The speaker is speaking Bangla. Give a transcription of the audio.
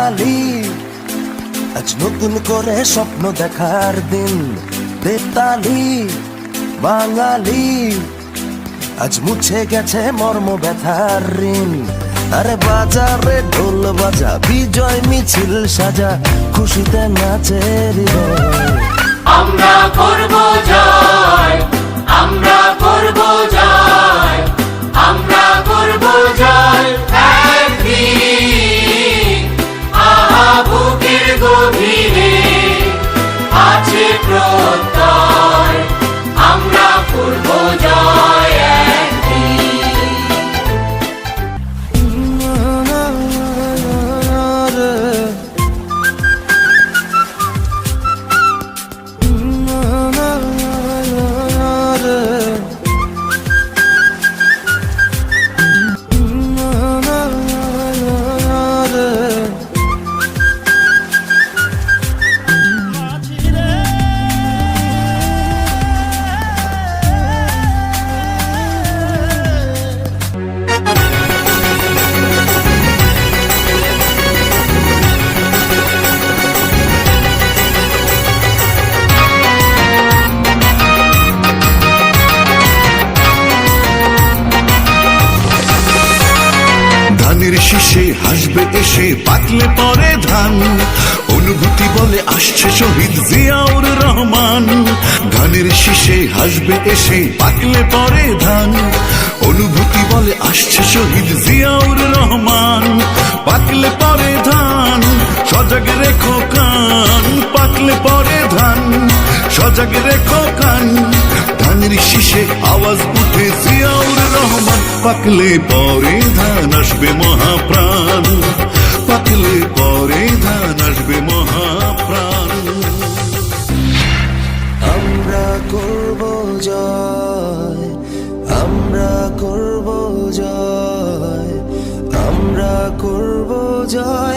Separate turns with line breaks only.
বাঙালি, আজ নতুন করে স্বপ্ন দেখার দিন। বেতালি বাঙালি, আজ মুছে গেছে মর্ম ব্যথার ঋণ। আরে বাজারে ঢোল বাজা, বিজয় মিছিল সাজা, খুশিতে নাচে হৃদয়।
আমরা করব জয়, আমরা করব জয়, আমরা করব জয় একদিন। আহা বুকের গভীরে আছে প্রত্যয়, আমরা করব জয় একদিন।
ধানের শীষে হাসবে এসে পাকলে পরে ধান, অনুভূতি বলে আসছে শহীদ জিয়াউর রহমান। ধানের শীষে হাসবে এসে পাকলে পরে ধান, অনুভূতি বলে আসছে শহীদ জিয়াউর রহমান। পাকলে পরে ধান সজাগ রেখো কান, পাকলে পরে ধান সজাগ রেখো কান। ধানের শীষে আওয়াজ উঠে জিয়াউর রহমান। পাকলে পরে ধান আসবে মহাপ্রাণ, পাকলে পরে ধান আসবে মহাপ্রাণ।
আমরা করব জয়, আমরা করব জয়, আমরা করব জয়।